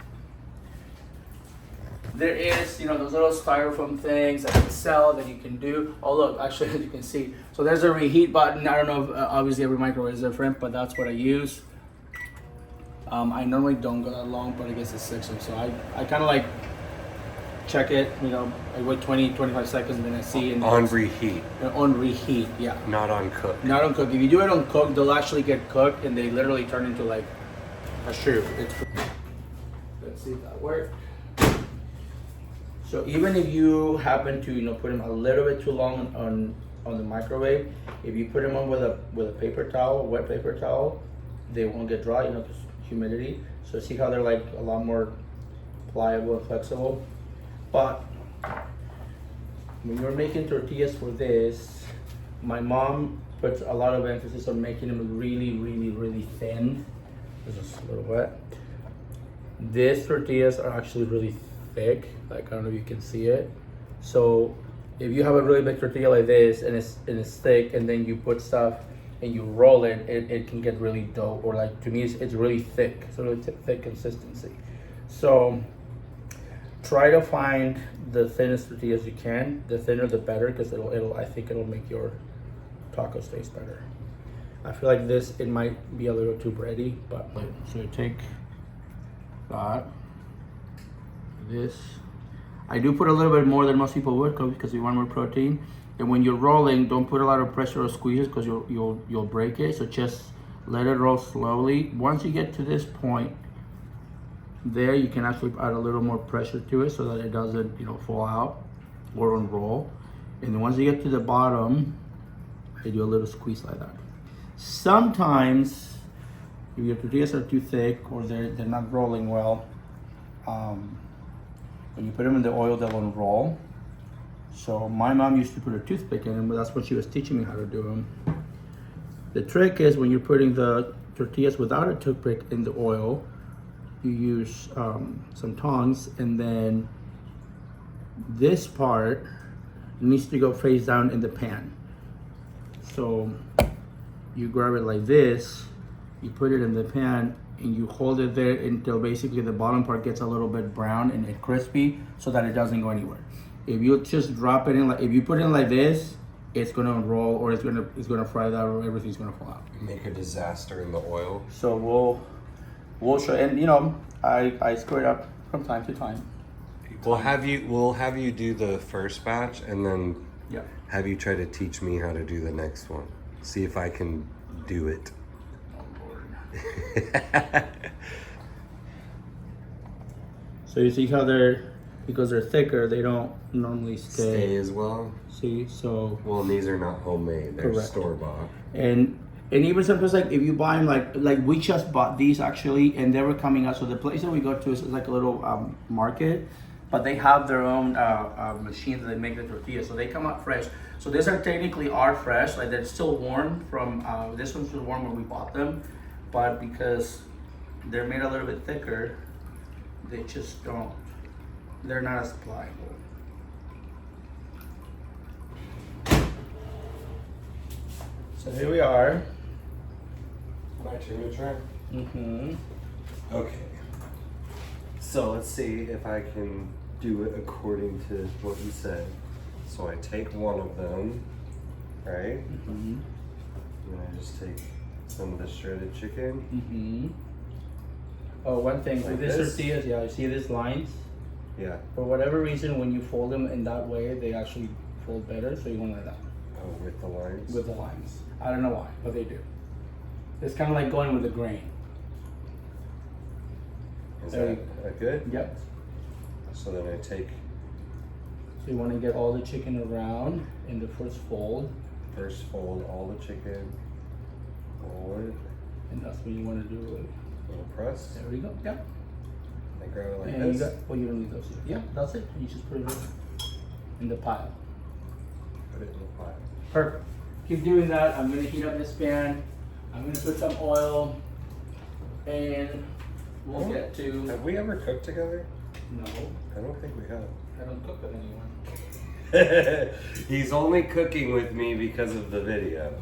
There is, you know, those little styrofoam things that you sell that you can do. Oh look, actually, as you can see, so there's a reheat button. I don't know if obviously every microwave is different, but that's what I use. I normally don't go that long, but I guess it's 6, so I kind of like check it, you know, I wait 20-25 seconds and then I see. And on reheat. On reheat, yeah. Not on cook. Not on cook. If you do it on cook, they'll actually get cooked and they literally turn into like a shoe. Let's see if that works. So even if you happen to, you know, put them a little bit too long on the microwave, if you put them on with a paper towel, wet paper towel, they won't get dry, you know, because humidity. So see how they're like a lot more pliable and flexible. But when you're making tortillas for this, my mom puts a lot of emphasis on making them really, really, really thin. This is a little wet. These tortillas are actually really thick. Like, I don't know if you can see it. So if you have a really big tortilla like this and it's thick, and then you put stuff and you roll it, it can get really dough, or like, to me it's really thick. It's a really thick consistency. So try to find the thinnest tortillas you can. The thinner the better, because I think it'll make your tacos taste better. I feel like this, it might be a little too bready, but so you take that, this. I do put a little bit more than most people would, because you want more protein. And when you're rolling, don't put a lot of pressure or squeezes, because you'll break it. So just let it roll slowly. Once you get to this point, there you can actually add a little more pressure to it so that it doesn't, you know, fall out or unroll. And then once you get to the bottom, I do a little squeeze like that. Sometimes if your tortillas are too thick or they're not rolling well, when you put them in the oil, they'll unroll. So my mom used to put a toothpick in them, but that's what she was teaching me how to do them. The trick is, when you're putting the tortillas without a toothpick in the oil, you use some tongs, and then this part needs to go face down in the pan. So you grab it like this, you put it in the pan, and you hold it there until basically the bottom part gets a little bit brown and it's crispy, so that it doesn't go anywhere. If you just drop it in, like if you put it in like this, it's gonna roll, or it's gonna fry that, or everything's gonna fall out. Make a disaster in the oil. So we'll show, and you know, I screw it up from time to time. We'll have you do the first batch, and then have you try to teach me how to do the next one. See if I can do it. So you see how because they're thicker, they don't normally stay as well. See, so well, these are not homemade; they're store-bought. And even sometimes, like if you buy them, like we just bought these actually, and they were coming out. So the place that we go to is like a little market, but they have their own machines that they make the tortillas, so they come out fresh. So these are technically fresh, like they're still warm from this one's still warm when we bought them, but because they're made a little bit thicker, they just don't. They're not as pliable. So here we are. My turn to try. Mm-hmm. Okay. So let's see if I can do it according to what you said. So I take one of them, right? Mm-hmm. And I just take some of the shredded chicken. Mm-hmm. Oh, one thing with these tortillas, yeah, you see these lines? Yeah. For whatever reason, when you fold them in that way, they actually fold better, so you want like that. Oh, with the lines? With the lines. I don't know why, but they do. It's kind of like going with the grain. Is that good? Yep. So then I take... So you want to get all the chicken around in the first fold. First fold all the chicken, roll it. And that's what you want to do. Little press. There we go, yep. I grab it like and this. You don't need those. Yeah, that's it. You just put it in the pile. Put it in the pile. Perfect. Keep doing that. I'm going to heat up this pan. I'm going to put some oil, and we'll get to... Have we ever cooked together? No. I don't think we have. I don't cook with anyone. He's only cooking with me because of the video.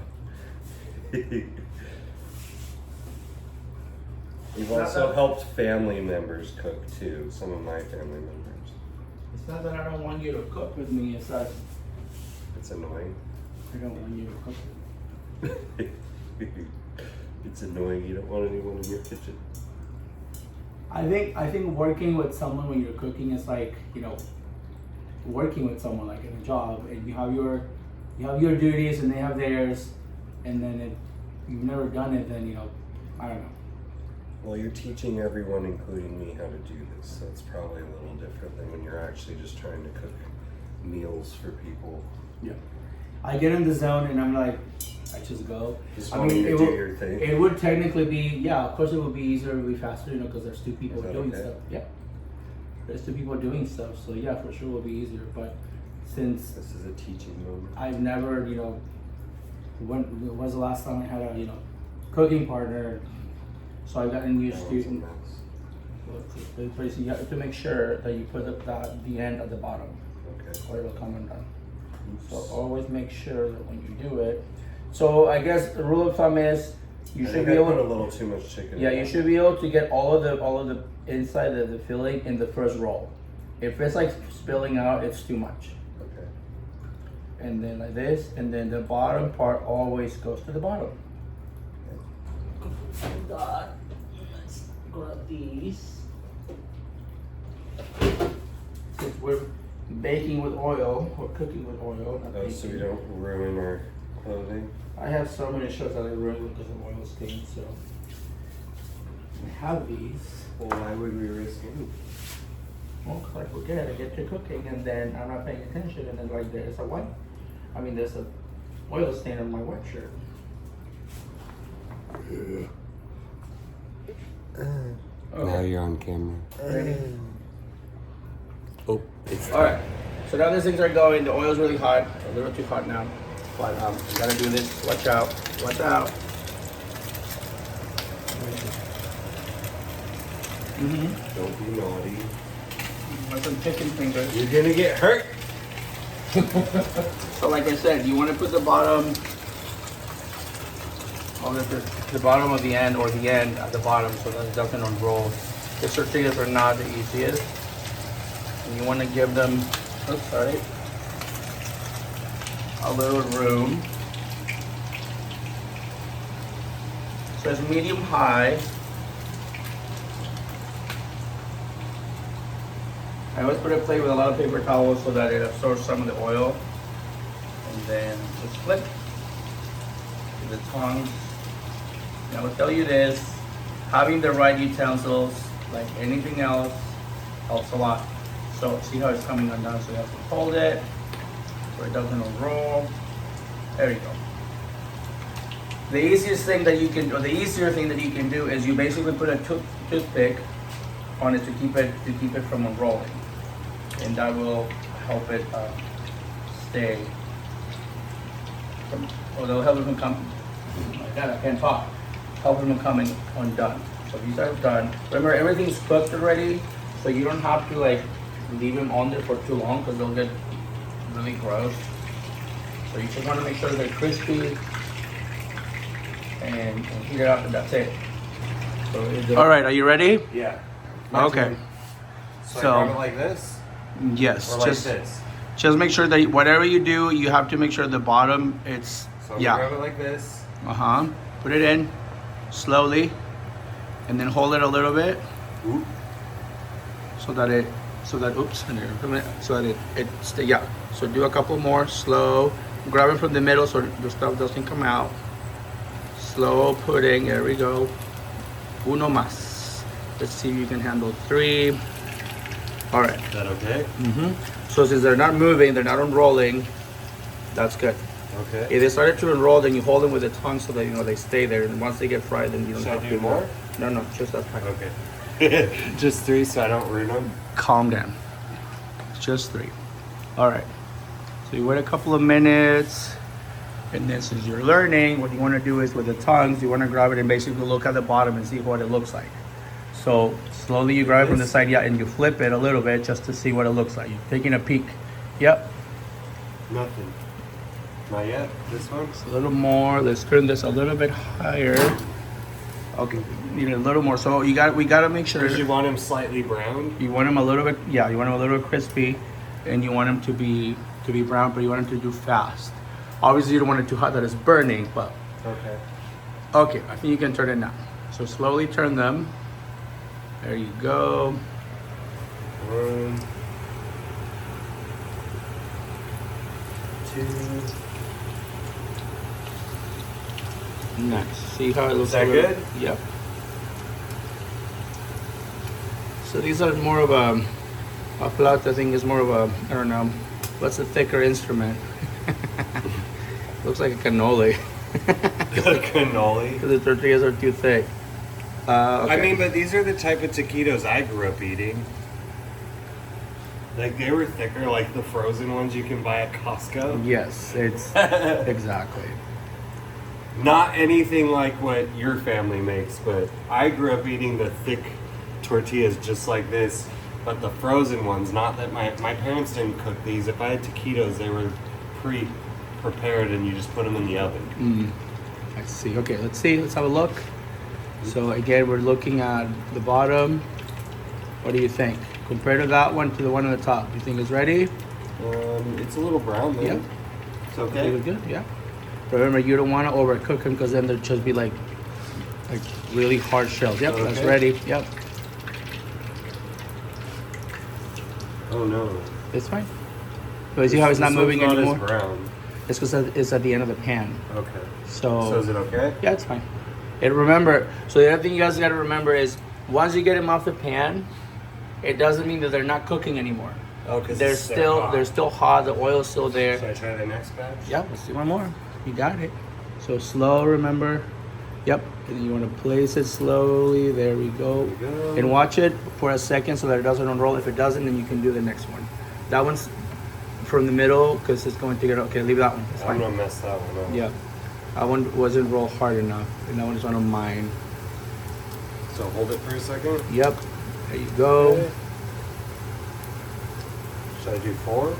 We've Not also that- helped family members cook too. Some of my family members. It's not that I don't want you to cook with me. It's that It's annoying. I don't want you to cook with me. It's annoying. You don't want anyone in your kitchen. I think working with someone when you're cooking is like, you know, working with someone like in a job, and you have your duties and they have theirs, and then if you've never done it, then, you know, I don't know. Well, you're teaching everyone, including me, how to do this. So it's probably a little different than when you're actually just trying to cook meals for people. Yeah. I get in the zone and I'm like, I just go. Just I wanting mean, to it do would, your thing. it would technically be, yeah, of course it would be easier, it would be faster, you know, because there's two people Is that doing okay? stuff. Yeah. There's two people doing stuff, so yeah, for sure it will be easier. But since This is a teaching moment. I've never, you know, when was the last time I had a, you know, cooking partner? So I've gotten used That to. one's a mess. But you have to make sure that you put the end at the bottom, Okay. or it'll come undone. So Oops. always make sure that when you do it. So I guess the rule of thumb is you I should think be I able put a to. little too much chicken. Yeah, in you that. should be able to get all of the inside of the filling in the first roll. If it's like spilling out, it's too much. Okay. And then like this, and then the bottom part always goes to the bottom. Let's grab these. Since we're baking with oil, or cooking with oil, not Oh, so we baking. don't ruin our clothing. I have so many shirts that I ruined because of oil stains, so I have these. Well, why would we risk it? Well, 'cause I forget, I get to cooking and then I'm not paying attention, and then like there's there's a oil stain on my white shirt. Now you're on camera. Ready? Oh, it's All right. So now these things are going. The oil's really hot, a little too hot now. But you gotta do this. Watch out. Watch out. Don't be naughty. Want some chicken fingers. You're gonna get hurt. So like I said, you want to put the bottom the bottom of the end, or the end at the bottom, so that it doesn't unroll. The tortillas are not the easiest. And you want to give them, a little room. So it's medium high. I always put a plate with a lot of paper towels so that it absorbs some of the oil. And then just flip to the tongs. And I will tell you this, having the right utensils, like anything else, helps a lot. So see how it's coming undone, so you have to hold it so it doesn't unroll. There you go. The easiest thing that you can, or the easier thing that you can do is you basically put a toothpick on it to keep it from unrolling, and that will help it stay. Or they'll help it from coming. Oh my God, I can't talk. Help it from coming undone. So these are done. Remember, everything's cooked already, so you don't have to like leave them on there for too long because they'll get really gross. So you just want to make sure they're crispy and heat it up, and that's it. So all right, are you ready? Yeah. Okay. So, So- I grab it like this, Yes. or like this. Just make sure that whatever you do, you have to make sure the bottom it's So I'm gonna grab it like this. Put it in slowly, and then hold it a little bit Oop. so that so that it stay. Yeah. So do a couple more slow. Grab it from the middle so the stuff doesn't come out. Slow putting. There we go. Uno más. Let's see if you can handle 3. All right. Is that okay? So since they're not moving, they're not unrolling, that's good. Okay. If they started to unroll, then you hold them with the tongue so that they stay there. And once they get fried, then you don't Should I have do to more? No, just that. Okay. Just 3 so I don't ruin them. Calm down. Just 3. All right. So you wait a couple of minutes, and then since you're learning, what you want to do is with the tongues, you want to grab it and basically look at the bottom and see what it looks like. So slowly you grab it from the side, yeah, and you flip it a little bit just to see what it looks like. You're taking a peek. Yep. Nothing. Not yet. This one? A little more. Let's turn this a little bit higher. Okay, need a little more. So we gotta make sure. Because you want them slightly browned? You want them a little bit, yeah. You want them a little bit crispy, and you want them to be brown, but you want them to do fast. Obviously, you don't want it too hot that it's burning, but Okay. okay. I think you can turn it now. So slowly turn them. There you go. 1, 2. Nice. See how it looks? Is that good? Yep. So these are more of a flauta thing is more of a, I don't know, what's a thicker instrument? Looks like a cannoli. A cannoli? Because the tortillas are too thick. Okay. I mean, but these are the type of taquitos I grew up eating. Like, they were thicker, like the frozen ones you can buy at Costco. Yes, it's exactly. Not anything like what your family makes, but I grew up eating the thick tortillas just like this, but the frozen ones, not that my parents didn't cook these. If I had taquitos, they were pre-prepared and you just put them in the oven. I see. Okay, let's see. Let's have a look. So again, we're looking at the bottom. What do you think? Compared to that one to the one on the top, you think it's ready? It's a little brown then. Yep. It's okay. It's good, yeah. Remember, you don't want to overcook them because then they'll just be like really hard shells. Yep, that's Okay. ready. Yep, Oh no. it's fine. So you see how it's not This moving one's anymore? Not as brown. It's because it's at the end of the pan. Okay. So So is it okay? yeah, it's fine. And remember, so the other thing you guys got to remember is once you get them off the pan, it doesn't mean that they're not cooking anymore. Oh, because They're still hot. The oil's still there. Should I try the next batch? Yeah, let's do one more. You got it. So slow, remember. Yep. And you want to place it slowly. There we go. There we go. And watch it for a second so that it doesn't unroll. If it doesn't, then you can do the next one. That one's from the middle because it's going to get, okay, leave that one. It's I'm fine. gonna mess that one up. Yeah. That one wasn't rolled hard enough. And that one is one of mine. So hold it for a second. Yep. There you go. Okay. Should I do 4?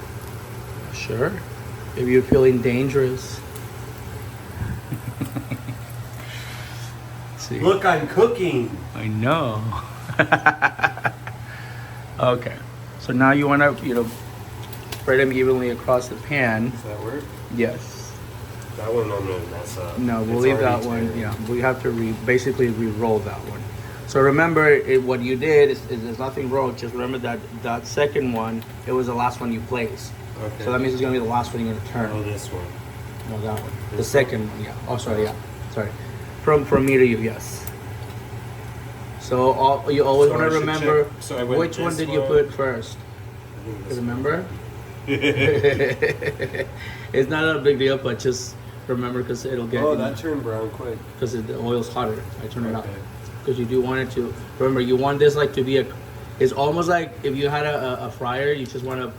Sure. If you're feeling dangerous. See. Look, I'm cooking. I know. Okay. So now you want to, spread them evenly across the pan. Does that work? Yes. That one I'm gonna mess up. No, we'll It's leave that already one. turned. Yeah, we have to basically re-roll that one. So remember, what you did is there's nothing wrong. Just remember that second one, it was the last one you placed. Okay. So that means it's gonna be the last one you're gonna turn. Oh, this one. No, that one. The This second one, yeah. Oh, sorry, yeah. Sorry. From me to you, yes. So you always So want I to should remember check. So I went which one this did you one. put first. I think this Remember? one. It's not a big deal, but just remember because it'll get. Oh, that turned brown quick. Because the oil's hotter. I turn it up Okay. because you do want it to. Remember, you want this like to be a. It's almost like if you had a fryer, you just want to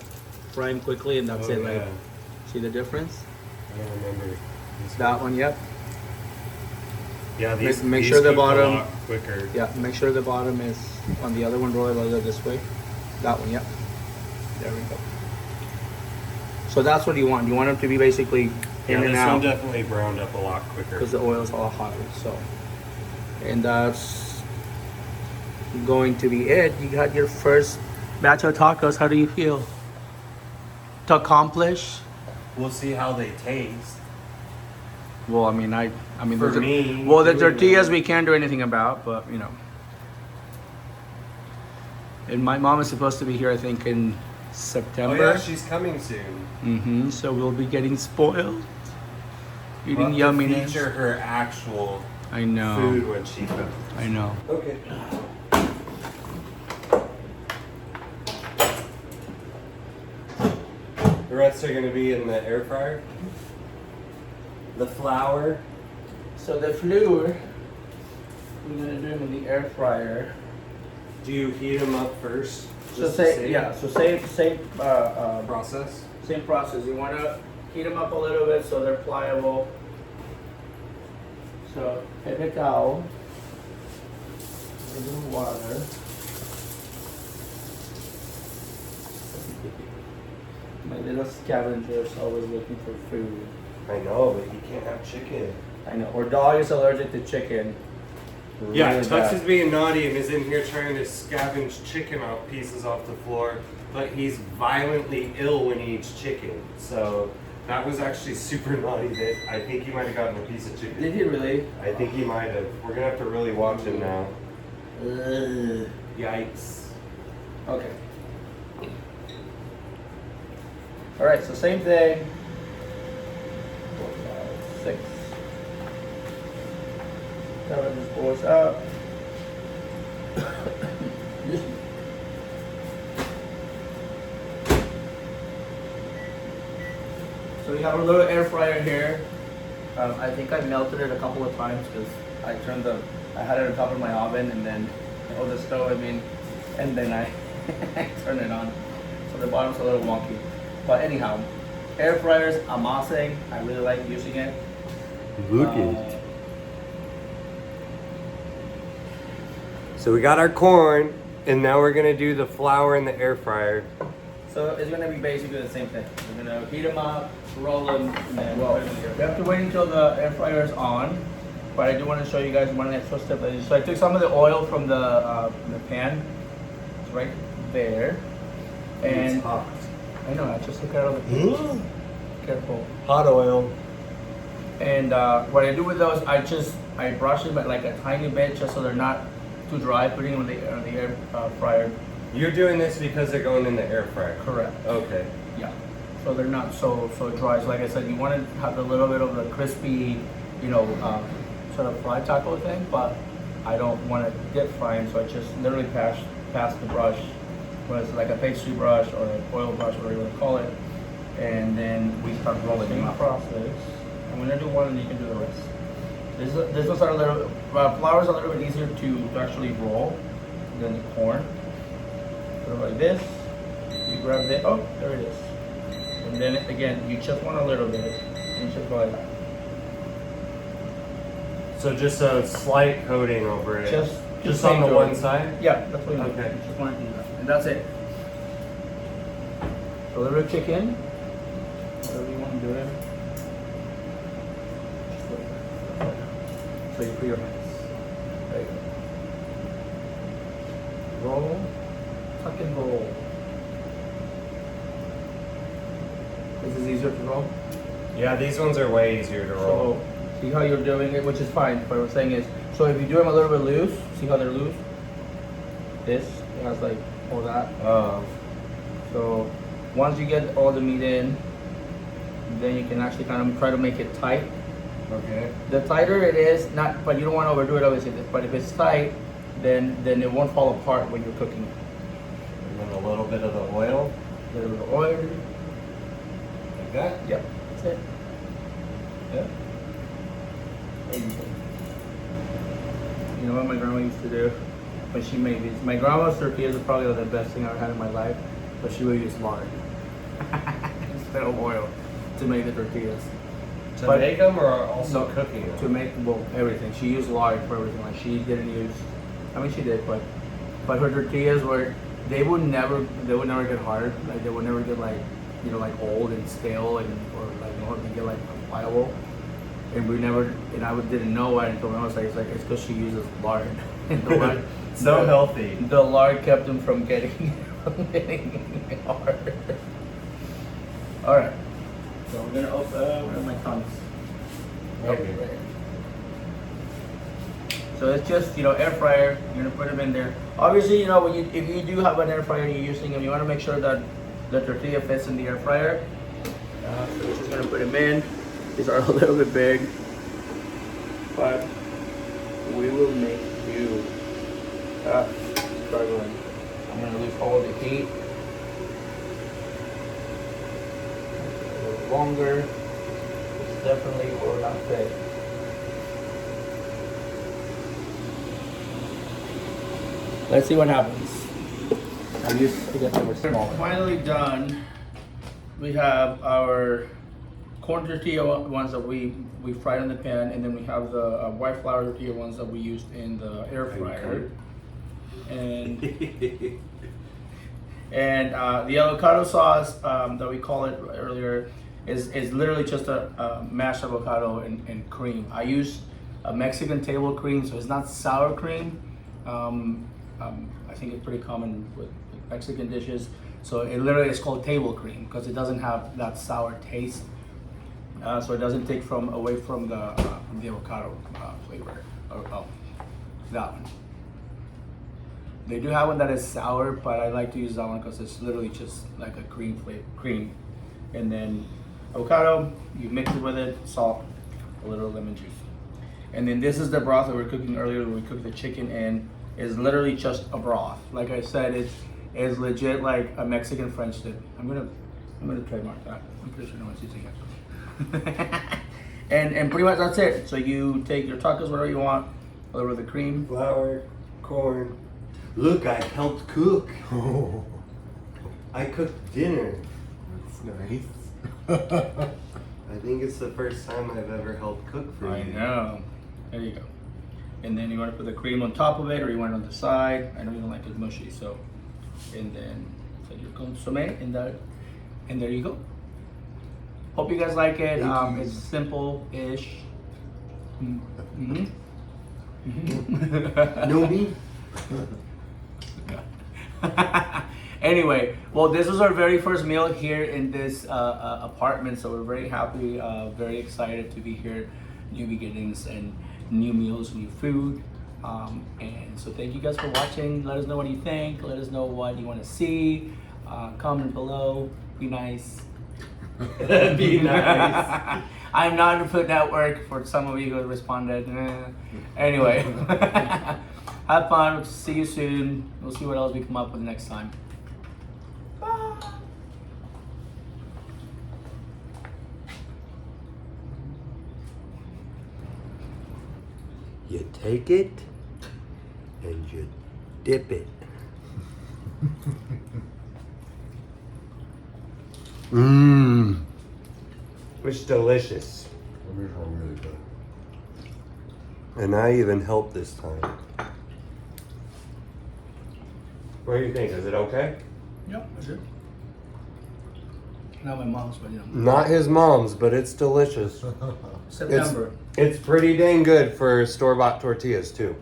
fry them quickly and that's Oh, it. Like, yeah. see the difference? I don't remember. This That one, yep. Yeah, these. Make these sure the cook a bottom- lot quicker. Yeah, make sure the bottom is on the other one. Roll it a little this way. That one, yep. There we go. So that's what you want. You want them to be basically Yeah, in and this one out definitely browned up a lot quicker. because the oil is all hotter. So, and that's going to be it. You got your first batch of tacos. How do you feel? To accomplish? We'll see how they taste. Well, I mean, For the me, the doing tortillas that- we can't do anything about, but And my mom is supposed to be here, I think, in Oh September. yeah, she's coming soon. So we'll be getting spoiled, eating We'll have to yumminess. feature her actual I know. food when she comes. I know. Okay. The rest are gonna be in the air fryer. The flour. So the flour, we're gonna do them in the air fryer. Do you heat them up first? So Just the same same process. same process. You wanna heat them up a little bit so they're pliable. So paper towel, a little water. My little scavenger is always looking for food. I know, but you can't have chicken. I know. Our dog is allergic to chicken. Yeah, really Tux bad. is being naughty and is in here trying to scavenge chicken off pieces off the floor, but he's violently ill when he eats chicken. So that was actually super naughty. That I think he might have gotten a piece of chicken. Did he really? I think he might have. We're gonna have to really watch him now. Ugh. Yikes. Okay. All right, so same thing. 4, 5, 6. Cover this boys up. So we have a little air fryer here. I think I melted it a couple of times because I had it on top of my oven and then, the stove, I mean, and then I turn it on. So the bottom's a little wonky. But anyhow, air fryers, amazing. I really like using it. Look it. So we got our corn, and now we're gonna do the flour in the air fryer. So it's gonna be basically the same thing. We're gonna heat them up, roll them, and then put them in here. We have to wait until the air fryer is on. But I do want to show you guys one extra step. So I took some of the oil from the pan. It's right there. And It's hot. I know, I just took it out of the pan. Careful. Hot oil. And what I do with those, I brush them like a tiny bit just so they're not too dry, putting them on the air fryer. You're doing this because they're going in the air fryer. Correct. Okay. Yeah. So they're not so dry. So like I said, you want to have a little bit of the crispy, sort of fried taco thing, but I don't want to dip frying, so I just literally pass the brush, whether it's like a pastry brush or an oil brush, whatever you want to call it, and then we start rolling them out. Process. I'm gonna do one, and you can do the rest. This one's a little flour's a little bit easier to actually roll than the corn. So like this, you grab it. Oh, there it is. And then again, you just want a little bit. And just go like that. So just a slight coating over it. Just on the over one it. side? Yeah, that's what you do. Okay. You just want to do that. And that's it. A little bit of chicken. Whatever you want to do it. Just like that. So you put your hands. There you go. Roll. Tuck and roll. This is easier to roll. Yeah, these ones are way easier to roll. So, see how you're doing it, which is fine. What I'm saying is, so if you do them a little bit loose, see how they're loose? This, it has like all that. So once you get all the meat in, then you can actually kind of try to make it tight. Okay. The tighter it is, but you don't want to overdo it obviously, but if it's tight, then it won't fall apart when you're cooking it. And then a little bit of the oil. A little bit of oil. Like that? Yep, that's it. Yeah. You know what my grandma used to do when she made these? My grandma's tortillas are probably the best thing I ever had in my life, but she would use lard instead of oil to make the tortillas. To But- make them or also No, cooking them? To make, well, everything. She used lard for everything. Like she didn't use, I mean she did, but her tortillas they would never get hard. Like they would never get like old and stale or they get like unpliable. And I didn't know why until I was like, it's because she uses lard. And the lard, So healthy. The lard kept them from getting hard. All right. So we're gonna open. Where are my tongues? Okay. Right. So it's just air fryer. You're gonna put them in there. Obviously, if you do have an air fryer and you're using them, you want to make sure that the tortilla fits in the air fryer. So we're just gonna put them in. These are a little bit big, but we will make do. Struggling. I'm gonna lose all the heat. A little longer. It's definitely will not fit. Let's see what happens. I'm used to get them small. Finally done. We have our corn tortilla ones that we fried in the pan, and then we have the white flour tortilla ones that we used in the air fryer. And the avocado sauce that we called it earlier is literally just a mashed avocado and cream. I use a Mexican table cream, so it's not sour cream. I think it's pretty common with Mexican dishes. So it literally is called table cream because it doesn't have that sour taste. So it doesn't take away from the avocado flavor. Oh, that one. They do have one that is sour, but I like to use that one because it's literally just like a cream. And then avocado, you mix it with it, salt, a little lemon juice. And then this is the broth that we were cooking earlier when we cooked the chicken in. It's literally just a broth. Like I said, it's legit like a Mexican French dip. I'm gonna trademark that. I'm pretty sure no one's using it. and pretty much that's it. So you take your tacos, whatever you want, a little bit of the cream. Flour, corn. Look, I helped cook. I cooked dinner. That's nice. I think it's the first time I've ever helped cook for I you. know. There you go. And then you want to put the cream on top of it, or you want it on the side. I know you don't like it mushy, so. And then put your consomme, and there you go. Hope you guys like it. Thank you. It's simple-ish. Mm-hmm. No me? Anyway, well, this was our very first meal here in this apartment, so we're very happy, very excited to be here. New beginnings and new meals, new food. And so thank you guys for watching. Let us know what you think. Let us know what you want to see. Comment below. Be nice. Be nice. I'm not in Food Network for some of you who responded. Anyway, have fun. We'll see you soon. We'll see what else we come up with next time. Bye. You take it and you dip it. Mmm. It's delicious. These are really good. And I even helped this time. What do you think? Is it okay? Yep, that's it. Not my mom's, but you know. Not his mom's, but it's delicious. September. It's pretty dang good for store-bought tortillas too.